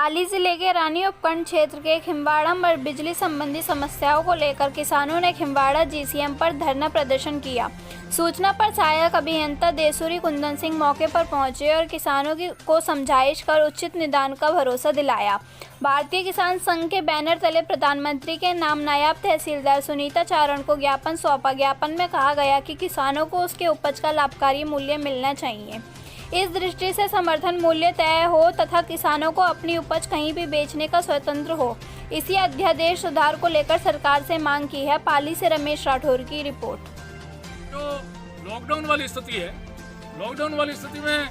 पाली जिले के रानी उपखंड क्षेत्र के खिंवाड़ा में बिजली संबंधी समस्याओं को लेकर किसानों ने खिंवाड़ा जीसीएम पर धरना प्रदर्शन किया। सूचना पर सहायक अभियंता देसूरी कुंदन सिंह मौके पर पहुंचे और किसानों को समझाइश कर उचित निदान का भरोसा दिलाया। भारतीय किसान संघ के बैनर तले प्रधानमंत्री के नाम नायब तहसीलदार सुनीता चारण को ज्ञापन सौंपा। ज्ञापन में कहा गया कि किसानों को उसके उपज का लाभकारी मूल्य मिलना चाहिए। इस दृष्टि से समर्थन मूल्य तय हो तथा किसानों को अपनी उपज कहीं भी बेचने का स्वतंत्र हो। इसी अध्यादेश सुधार को लेकर सरकार से मांग की है। पाली से रमेश राठौर की रिपोर्ट। जो लॉकडाउन वाली स्थिति है, लॉकडाउन वाली स्थिति में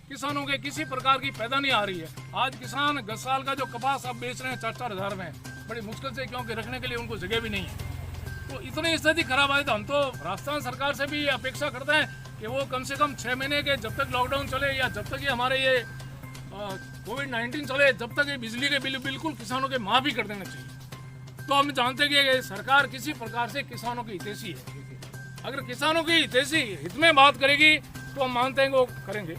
किसानों के किसी प्रकार की पैदा नहीं आ रही है। आज किसान 10 साल का जो कपास अब बेच रहे हैं 4-4 हज़ार में, बड़ी मुश्किल से, क्योंकि रखने के लिए उनको जगह भी नहीं है। तो इतनी स्थिति खराब आई तो हम तो राजस्थान सरकार से भी अपेक्षा करते हैं कि वो कम से कम 6 महीने के, जब तक लॉकडाउन चले या जब तक ये हमारे ये कोविड-19 चले, जब तक ये बिजली के बिल बिल्कुल किसानों के माफ़ ही कर देना चाहिए। तो हम जानते हैं कि सरकार किसी प्रकार से किसानों की हितैषी है। अगर किसानों की हितैषी हित में बात करेगी तो हम मानते हैं वो करेंगे,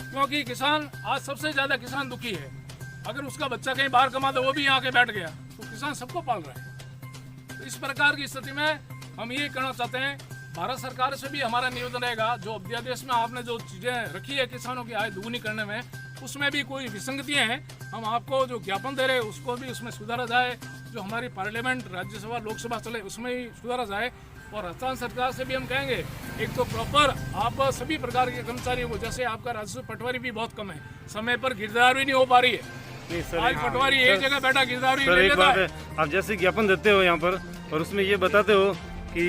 क्योंकि किसान आज सबसे ज़्यादा किसान दुखी है। अगर उसका बच्चा कहीं बाहर कमा तो वो भी यहाँ के बैठ गया, तो किसान सबको पाल रहा है। तो इस प्रकार की स्थिति में हम ये कहना चाहते हैं, भारत सरकार से भी हमारा निवेदन रहेगा, जो अध्यादेश में आपने जो चीज़ें रखी है किसानों की आय दोगुनी करने में, उसमें भी कोई विसंगतियाँ हैं। हम आपको जो ज्ञापन दे रहे हैं उसको भी उसमें सुधारा जाए। जो हमारी पार्लियामेंट, राज्यसभा, लोकसभा चले उसमें ही सुधारा जाए। और राजस्थान सरकार से भी हम कहेंगे, एक तो प्रॉपर आप सभी प्रकार के कर्मचारियों को, जैसे आपका राजस्व पटवारी भी बहुत कम है, समय पर गिरदावरी भी नहीं हो पा रही है। आज पटवारी एक जगह बैठा गिरदावरी ले लेता है। आप जैसे ज्ञापन देते हो यहाँ पर और उसमें ये बताते हो कि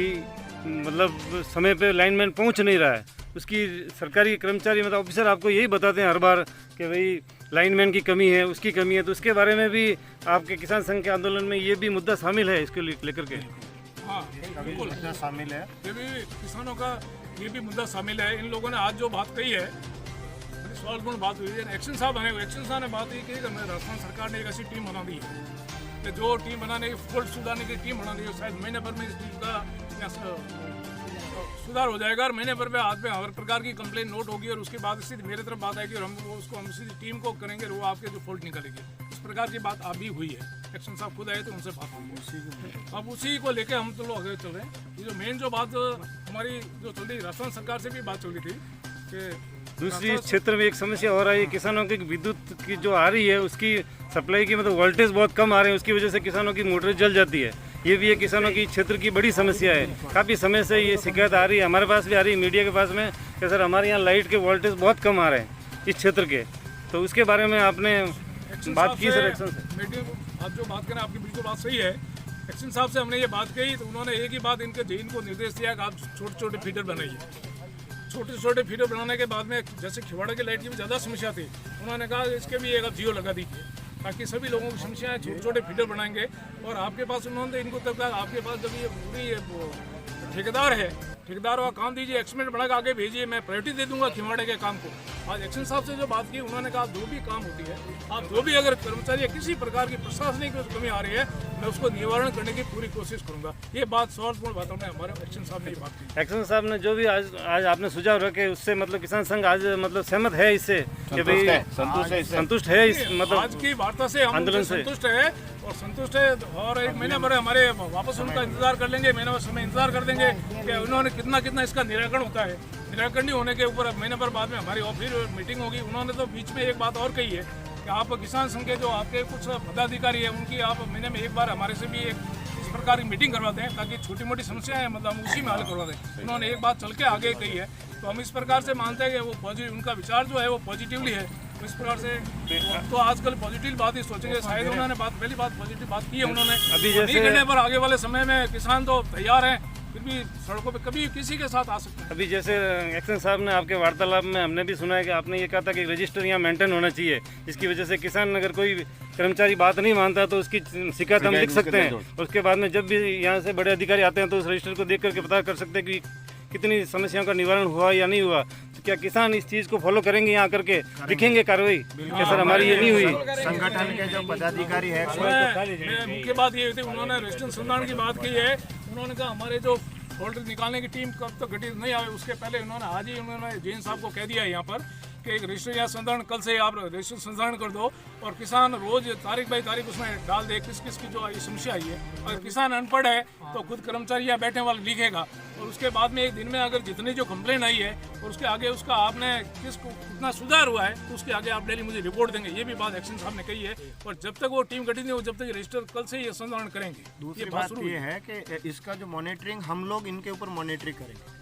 मतलब समय पे लाइनमैन पहुँच नहीं रहा है, उसकी सरकारी कर्मचारी मतलब ऑफिसर आपको यही बताते हैं हर बार कि भाई लाइनमैन की कमी है, उसकी कमी है। तो उसके बारे में भी आपके किसान संघ के आंदोलन में ये भी मुद्दा शामिल है, इसको लेकर के? हाँ बिल्कुल शामिल है, ये भी किसानों का ये भी मुद्दा शामिल है। इन लोगों ने आज जो बात कही है, सवालपूर्ण बात हुई है। एक्शन साहब ने बात की कि राजस्थान सरकार ने एक ऐसी टीम बना दी है कि जो टीम बनाने की, फॉल्ट सुधारने की टीम बना दी है। शायद महीने भर में इस टीम का सुधार हो जाएगा और महीने भर में आज में हर प्रकार की कंप्लेन नोट होगी और उसके बाद सीधे मेरे तरफ बात आएगी और हम सीधी टीम को करेंगे और वो आपके जो फॉल्ट निकालेगी। इस प्रकार की बात अभी हुई है। एक्शन साहब खुद आए तो उनसे बात हुई, अब उसी को लेके हम तो लोग आगे चल रहे हैं। ये जो मेन जो बात हमारी जो चल रही, राजस्थान सरकार से भी बात चल रही थी कि दूसरी क्षेत्र में एक समस्या हो रहा है, किसानों की विद्युत की जो आ रही है उसकी सप्लाई की मतलब वोल्टेज बहुत कम आ रहे हैं, उसकी वजह से किसानों की मोटरें जल जाती है। ये भी एक किसानों की क्षेत्र की बड़ी समस्या है। काफ़ी समय से ये शिकायत आ रही है, हमारे पास भी आ रही है, मीडिया के पास में, कि सर हमारे यहाँ लाइट के वोल्टेज बहुत कम आ रहे हैं इस क्षेत्र के। तो उसके बारे में आपने बात की सर एक्शन से? मीडिया आप जो बात करें आपकी बिल्कुल बात सही है। एक्शन साहब से हमने ये बात कही तो उन्होंने एक ही बात इनको निर्देश दिया कि आप छोटे छोटे फीडर बनाइए। छोटे छोटे फीडर बनाने के बाद में, जैसे खिवाड़ा की लाइट की भी ज़्यादा समस्या थी, उन्होंने कहा इसके भी एक आप जियो लगा दीजिए ताकि सभी लोगों की समस्याएं, छोटे छोटे फीडर बनाएंगे। और आपके पास उन्होंने इनको तब कहा, आपके पास जब ये पूरी ठेकेदार है, ठेकेदार का काम दीजिए, एक्सपेरिमेंट बना के आगे भेजिए, मैं प्रायोरिटी दे दूंगा खिवाड़े के काम को। आज एक्शन साहब से जो बात की, उन्होंने कहा जो भी काम होती है, आप जो भी अगर कर्मचारी किसी प्रकार की प्रशासनिक कमी आ रही है, मैं उसको निवारण करने की पूरी कोशिश करूंगा। ये बात सवालपूर्ण बातों में हमारे एक्शन साहब ने ये बात की। एक्शन साहब ने जो भी आज आपने सुझाव रखे, उससे मतलब किसान संघ आज मतलब सहमत है इससे कि भाई संतुष्ट है इस मतलब आज की वार्ता से हम संतुष्ट है और संतुष्ट है। और एक महीने भर हमारे वापस उनका इंतजार कर लेंगे, महीने भर समय इंतजार कर देंगे कि उन्होंने कितना इसका निराकरण होता है। निराकरण नहीं होने के ऊपर महीने भर बाद में हमारी और फिर मीटिंग होगी। उन्होंने तो बीच में एक बात और कही है कि आप किसान संघ के जो आपके कुछ पदाधिकारी है, उनकी आप महीने में एक बार हमारे से भी एक इस प्रकार की मीटिंग करवाते हैं ताकि छोटी मोटी समस्याएं मतलब हम उसी में हल करवा दें। उन्होंने एक बात चल के आगे कही है, तो हम इस प्रकार से मानते हैं कि वो पॉजिटिव, उनका विचार जो है वो पॉजिटिवली है। तो इस प्रकार से तो आजकल पॉजिटिव बात ही सोचेंगे। शायद उन्होंने पहली बात पॉजिटिव बात की है उन्होंने। अभी जैसे करने पर आगे वाले समय में किसान तो तैयार हैं, फिर भी सड़कों पे कभी किसी के साथ आ सकते हैं। अभी जैसे एक्शन साहब ने आपके वार्तालाप में हमने भी सुना है कि आपने ये कहा था कि रजिस्टर यहाँ मेंटेन होना चाहिए, जिसकी वजह से किसान अगर कोई कर्मचारी बात नहीं मानता तो उसकी शिकायत हम लिख सकते हैं। और उसके बाद में जब भी यहाँ से बड़े अधिकारी आते हैं तो उस रजिस्टर को देख करके पता कर सकते हैं कि कितनी समस्याओं का निवारण हुआ या नहीं हुआ। तो क्या किसान इस चीज़ को फॉलो करेंगे, यहाँ करके दिखेंगे कार्रवाई कि सर हमारी ये नहीं हुई? संगठन के जो पदाधिकारी है, मुख्य बात ये थी, उन्होंने रजिस्टर संधारण की बात की है। उन्होंने कहा हमारे जो फॉल्ट निकालने की टीम कब तक गठित नहीं आए, उसके पहले उन्होंने आज ही जैन साहब को कह दिया है यहाँ पर कि एक रजिस्टर या संधारण कल से आप रजिस्टर संधारण कर दो और किसान रोज तारीख बाई तारीख उसमें डाल दे किस किस की जो ये समस्या आई है। अगर किसान अनपढ़ है तो खुद कर्मचारी या बैठने वाला लिखेगा और उसके बाद में एक दिन में अगर जितनी जो कंप्लेन आई है और उसके आगे उसका आपने किसको कितना सुधार हुआ है तो उसके आगे आप डेली मुझे रिपोर्ट देंगे। ये भी बात एक्शन साहब ने कही है और जब तक वो टीम गठित नहीं हो जब तक रजिस्टर कल से ये संधारण करेंगे। दूसरी बात ये है कि इसका जो मॉनिटरिंग हम लोग इनके ऊपर मॉनिटरिंग करेंगे।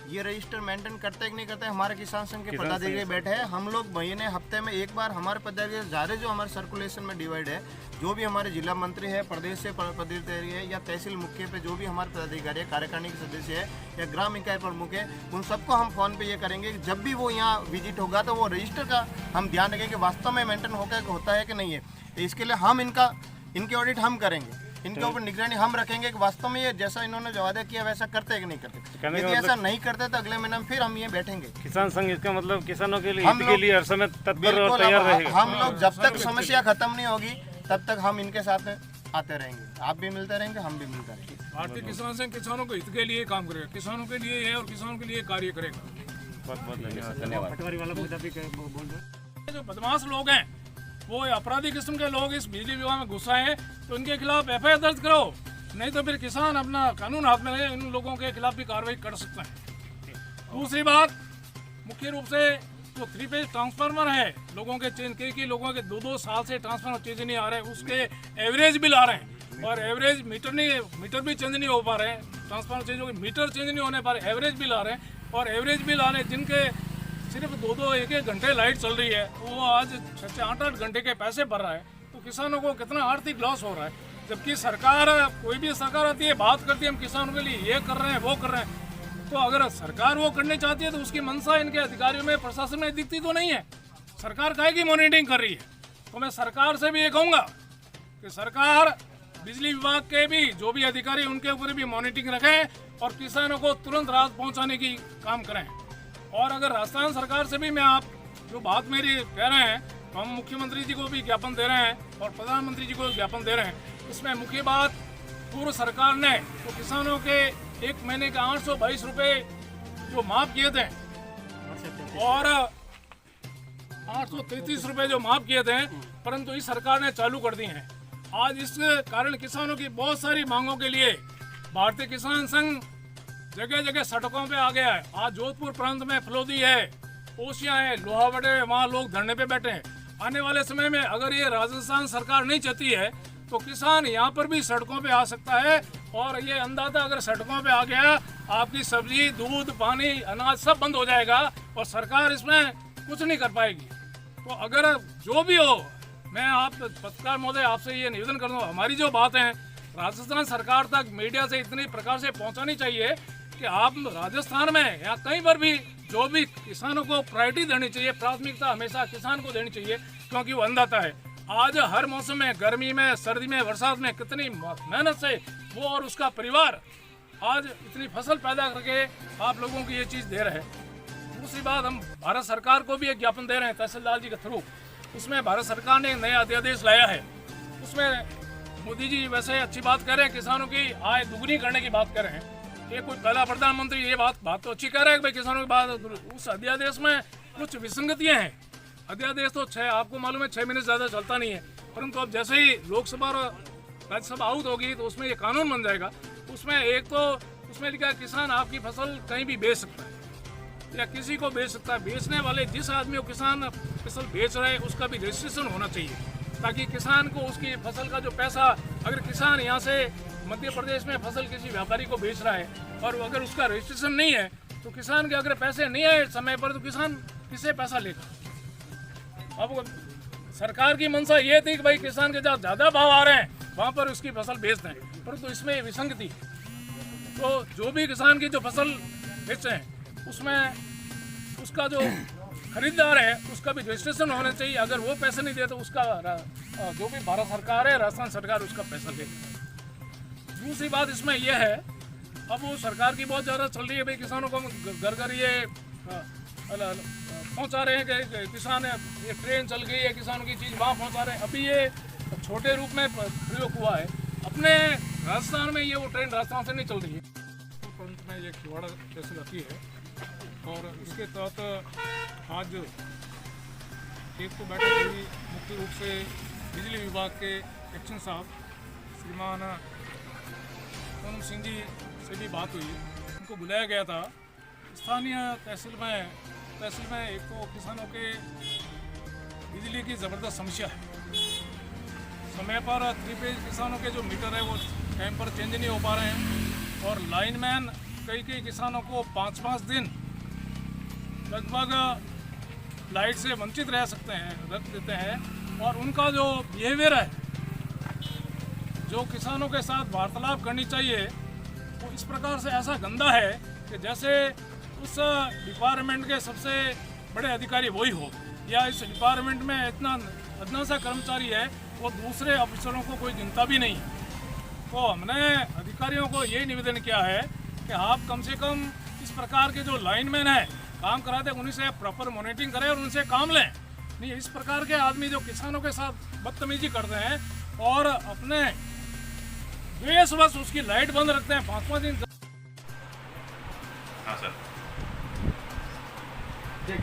ये रजिस्टर मेंटेन करते हैं कि नहीं करते हैं, हमारे किसान संघ के पदाधिकारी बैठे हैं। हम लोग महीने हफ्ते में एक बार हमारे पदाधिकारी ज़्यादा जो हमारे सर्कुलेशन में डिवाइड है, जो भी हमारे जिला मंत्री है, प्रदेश से पदाधिकारी है या तहसील मुख्य पे जो भी हमारे पदाधिकारी है, कार्यकारिणी के सदस्य है या ग्राम इकाई प्रमुख है, उन सबको हम फ़ोन पे ये करेंगे कि जब भी वो यहाँ विजिट होगा तो वो रजिस्टर का हम ध्यान रखें कि वास्तव में मेंटेन होता है कि नहीं है। तो इसके लिए हम इनके ऑडिट हम करेंगे, इनके ऊपर निगरानी हम रखेंगे कि वास्तव में ये जैसा इन्होंने जो वादा किया वैसा करते हैं कि नहीं करते। यदि ऐसा नहीं करते तो अगले महीने में फिर हम ये बैठेंगे। किसान संघ इसका मतलब किसानों के लिए हित के लिए हर समय तत्पर और तैयार रहेगा। हम लोग जब तक समस्या खत्म नहीं होगी तब तक हम इनके साथ आते रहेंगे। आप भी मिलते रहेंगे, हम भी मिलते रहेंगे। भारतीय किसान संघ किसानों के हित के लिए काम करेगा, किसानों के लिए है और किसानों के लिए कार्य करेगा। बहुत बहुत धन्यवाद। पटवारी वाला मुद्दा भी बोल दो। जो बदमाश लोग हैं वो अपराधी किस्म के लोग इस बिजली विभाग में घुसा है तो इनके खिलाफ एफआईआर दर्ज करो, नहीं तो फिर किसान अपना कानून हाथ में ले इन लोगों के खिलाफ भी कार्रवाई कर सकते हैं। दूसरी बात, मुख्य रूप से जो 3 फेज ट्रांसफार्मर है लोगों के चेंज के लोगों के 2-2 साल से ट्रांसफार्मर चेंज नहीं आ रहे, उसके एवरेज बिल आ रहे हैं और एवरेज मीटर भी चेंज नहीं हो पा रहे हैं। ट्रांसफार्मर चेंज हो गए, मीटर चेंज नहीं होने पा रहे, एवरेज बिल आ रहे हैं और एवरेज बिल आ रहे हैं जिनके सिर्फ 2-2 1-1 घंटे लाइट चल रही है वो आज 6-8 घंटे के पैसे भर रहा है। तो किसानों को कितना आर्थिक लॉस हो रहा है। जबकि सरकार, कोई भी सरकार आती है बात करती है हम किसानों के लिए ये कर रहे हैं वो कर रहे हैं, तो अगर सरकार वो करनी चाहती है तो उसकी मंशा इनके अधिकारियों में प्रशासन में दिखती तो नहीं है। सरकार काहे की मॉनिटरिंग कर रही है। तो मैं सरकार से भी ये कहूँगा कि सरकार बिजली विभाग के भी जो भी अधिकारी उनके ऊपर भी मॉनिटरिंग रखें और किसानों को तुरंत राहत पहुँचाने की काम करें। और अगर राजस्थान सरकार से भी मैं आप जो बात मेरी कह रहे हैं तो हम मुख्यमंत्री जी को भी ज्ञापन दे रहे हैं और प्रधानमंत्री जी को ज्ञापन दे रहे हैं। इसमें मुख्य बात, पूर्व सरकार ने तो किसानों के 1 महीने के 822 रुपये जो माफ किए थे और 833 रुपये जो माफ किए थे, परंतु इस सरकार ने चालू कर दिए हैं। आज इस कारण किसानों की बहुत सारी मांगों के लिए भारतीय किसान संघ जगह जगह सड़कों पे आ गया है। आज जोधपुर प्रांत में फलोदी है, ओसियां है, लोहावड़े है, वहाँ लोग धरने पे बैठे हैं। आने वाले समय में अगर ये राजस्थान सरकार नहीं चाहती है तो किसान यहाँ पर भी सड़कों पे आ सकता है और ये अंदाजा अगर सड़कों पे आ गया आपकी सब्जी, दूध, पानी, अनाज सब बंद हो जाएगा और सरकार इसमें कुछ नहीं कर पाएगी। तो अगर जो भी हो, मैं आप पत्रकार महोदय आपसे ये निवेदन कर दूँ, हमारी जो बात है राजस्थान सरकार तक मीडिया से इतनी प्रकार से पहुँचानी चाहिए कि आप राजस्थान में या कहीं पर भी जो भी किसानों को प्रायोरिटी देनी चाहिए, प्राथमिकता हमेशा किसान को देनी चाहिए क्योंकि वो अन्नदाता है। आज हर मौसम में, गर्मी में, सर्दी में, बरसात में कितनी मेहनत से वो और उसका परिवार आज इतनी फसल पैदा करके आप लोगों को ये चीज़ दे रहे हैं। दूसरी बात, हम भारत सरकार को भी एक ज्ञापन दे रहे हैं तहसीलदार जी के थ्रू। उसमें भारत सरकार ने एक नया अध्यादेश लाया है, उसमें मोदी जी वैसे अच्छी बात कर रहे हैं, किसानों की आय दुगनी करने की बात कर रहे हैं। ये कोई पहला प्रधानमंत्री ये बात तो अच्छी कह रहा है कि भाई किसानों की बात, उस अध्यादेश में कुछ विसंगतियां हैं। अध्यादेश तो 6, आपको मालूम है 6 महीने ज़्यादा चलता नहीं है, परंतु अब जैसे ही लोकसभा और राज्यसभा आउट होगी तो उसमें ये कानून बन जाएगा। उसमें एक तो उसमें लिखा है किसान आपकी फसल कहीं भी बेच सकता है या किसी को बेच सकता है। बेचने वाले जिस आदमी को किसान फसल बेच रहे हैं उसका भी रजिस्ट्रेशन होना चाहिए ताकि किसान को उसकी फसल का जो पैसा, अगर किसान यहाँ से मध्य प्रदेश में फसल किसी व्यापारी को बेच रहा है और अगर उसका रजिस्ट्रेशन नहीं है तो किसान के अगर पैसे नहीं आए समय पर तो किसान किससे पैसा लेगा। अब सरकार की मंशा ये थी कि भाई किसान के जहाँ ज़्यादा भाव आ रहे हैं वहाँ पर उसकी फसल बेच दें, परंतु इसमें विसंगति। तो जो भी किसान की जो फसल बेच रहे हैं उसमें उसका जो खरीदार है उसका भी रजिस्ट्रेशन होना चाहिए। अगर वो पैसे नहीं दे तो उसका जो भी भारत सरकार है, राजस्थान सरकार उसका पैसा देगी। दूसरी बात इसमें यह है, अब वो सरकार की बहुत ज़्यादा चल रही है भाई किसानों को घर घर ये पहुंचा रहे हैं कि किसान ये ट्रेन चल गई है, किसानों की चीज़ वहाँ पहुंचा रहे हैं। अभी ये छोटे रूप में प्रयोग हुआ है, अपने राजस्थान में ये वो ट्रेन राजस्थान से नहीं चल रही है। में ये खिवाड़ा तहसील आती है और इसके तहत आज एक तो बैठक हुई मुख्य रूप से बिजली विभाग के एक्शन साहब श्रीमान पूनम सिंह जी से भी बात हुई। उनको बुलाया गया था। स्थानीय तहसील में एक तो किसानों के बिजली की ज़बरदस्त समस्या है। समय पर 3 फेज किसानों के जो मीटर है वो टाइम पर चेंज नहीं हो पा रहे हैं और लाइनमैन कई किसानों को 5-5 दिन लगभग लाइट से वंचित रह देते हैं और उनका जो बिहेवियर है, जो किसानों के साथ वार्तालाप करनी चाहिए, वो इस प्रकार से ऐसा गंदा है कि जैसे उस डिपार्टमेंट के सबसे बड़े अधिकारी वही हो या इस डिपार्टमेंट में इतना अदना सा कर्मचारी है वो दूसरे ऑफिसरों को कोई गिनता भी नहीं है। तो हमने अधिकारियों को यही निवेदन किया है कि आप कम से कम इस प्रकार के जो लाइनमैन है काम कराते हैं उन्हीं से प्रॉपर मॉनिटरिंग करें और उनसे काम लें। नहीं इस प्रकार के आदमी जो किसानों के साथ बदतमीजी करते हैं और अपने द्वेषवश उसकी लाइट बंद रखते हैं 5-5 दिन। हाँ सर,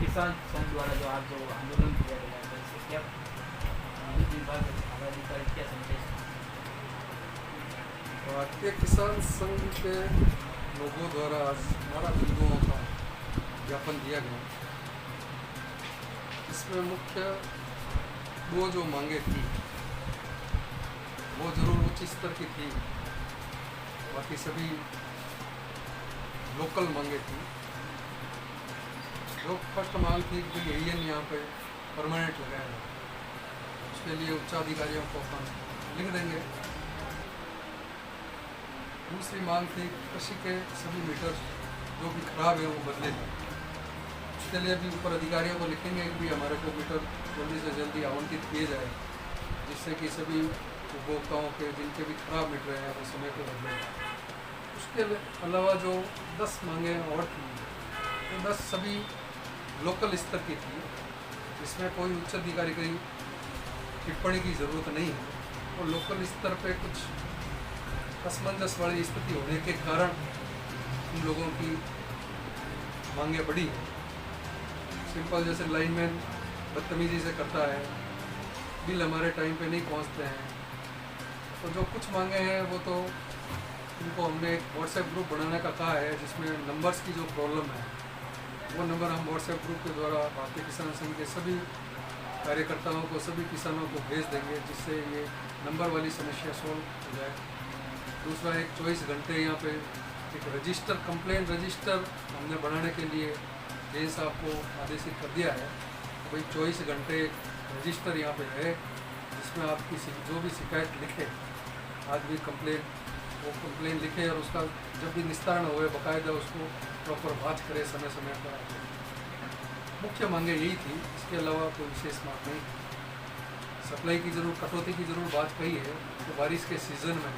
किसान संघ द्वारा जो आज जो आंदोलन किया गया है इससे क्या विभाग क्या संदेश? भारतीय किसान संघ के लोगों द्वारा आज 12 बिंदुओं का ज्ञापन दिया गया। इसमें मुख्य 2 जो मांगे थी वो जरूर उच्च स्तर की थी, बाकी सभी लोकल मांगे थी। जो फर्स्ट मांग थी कि एलियन यहाँ पे परमानेंट लगाया जाए, उसके लिए उच्चाधिकारियों को अपन लिख देंगे। दूसरी मांग थी कृषि के सभी मीटर जो भी खराब है वो बदले जाए। उसके लिए भी ऊपर अधिकारियों को लिखेंगे कि भी हमारे को मीटर जल्दी से जल्दी आवंटित किए जाए, जिससे कि सभी उपभोक्ताओं के जिनके भी खराब मीटर हैं वो समय पर बदले जाए। उसके अलावा जो 10 मांगे और थी वो 10 सभी लोकल स्तर की थी, इसमें कोई उच्च अधिकारी की टिप्पणी की ज़रूरत नहीं है। और लोकल स्तर पे कुछ असमंजस वाली स्थिति होने के कारण उन लोगों की मांगे बढ़ी है। सिंपल जैसे लाइनमैन बदतमीजी से करता है, बिल हमारे टाइम पे नहीं पहुंचते हैं। तो जो कुछ मांगे हैं वो तो उनको हमने एक व्हाट्सएप ग्रुप बनाने का कहा है, जिसमें नंबर्स की जो प्रॉब्लम है वो नंबर हम व्हाट्सएप ग्रुप के द्वारा भारतीय किसान संघ के सभी कार्यकर्ताओं को, सभी किसानों को भेज देंगे, जिससे ये नंबर वाली समस्या सॉल्व हो जाए। दूसरा, एक 24 घंटे यहाँ पे एक रजिस्टर, कंप्लेंट रजिस्टर हमने बनाने के लिए जैन साहब को आदेशित कर दिया है। तो भाई 24 घंटे रजिस्टर यहाँ पे है, जिसमें आपकी जो भी शिकायत लिखे, आदमी वो कंप्लेन लिखे और उसका जब भी निस्तारण हुए बाकायदा उसको प्रॉपर जांच करे समय समय पर। मुख्य मांगे यही थी, इसके अलावा कोई विशेष मांग नहीं। सप्लाई की जरूर, कटौती की जरूर बात कही है, तो बारिश के सीज़न में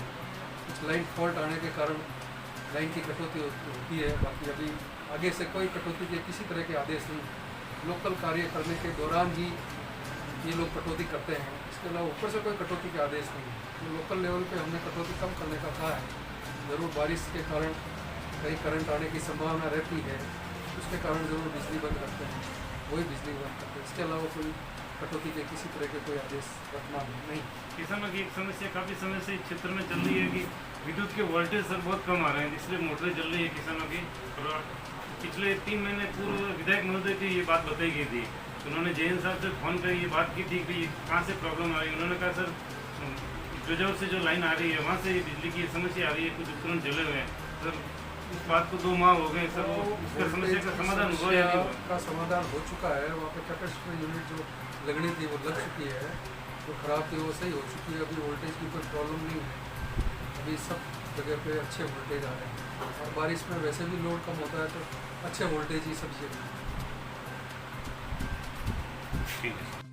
कुछ लाइन फॉल्ट आने के कारण लाइन की कटौती होती है। बाकी अभी आगे से कोई कटौती के किसी तरह के आदेश नहीं। लोकल कार्य करने के दौरान ही ये लोग कटौती करते हैं, इसके अलावा ऊपर से कोई कटौती के आदेश नहीं है। तो लोकल लेवल पे हमने कटौती कम करने का कहा है। ज़रूर बारिश के कारण कहीं करंट आने की संभावना रहती है, उसके कारण ज़रूर बिजली बंद करते हैं, वही बिजली बंद करते हैं। इसके अलावा कोई कटौती के किसी तरह के कोई आदेश वर्तमान में नहीं। किसानों की एक समस्या काफ़ी समय से क्षेत्र में चल रही है कि विद्युत के वोल्टेज सर बहुत कम आ रहे हैं, इसलिए मोटरें चल रही है किसानों की। और पिछले 3 महीने पूर्व विधायक महोदय की ये बात बताई गई थी, उन्होंने जैन साहब से फ़ोन कर ये बात की थी कि कहाँ से प्रॉब्लम आ रही है। उन्होंने कहा सर जोजौर से जो लाइन आ रही है वहाँ से बिजली की समस्या आ रही है, कुछ उपकरण जले हुए हैं सर। इस बात को 2 माह हो गए सर, वो उसका समस्या का समाधान हुआ या नहीं हुआ? का समाधान हो चुका है। वहाँ पे कैपेसिटर यूनिट जो लगनी थी वो लग चुकी है, जो खराब थी वो सही हो चुकी है। अभी वोल्टेज की कोई प्रॉब्लम नहीं है, अभी सब जगह पे अच्छे वोल्टेज आ रहे हैं। और बारिश में वैसे भी लोड कम होता है तो अच्छे वोल्टेज ही सब जगह। ठीक है।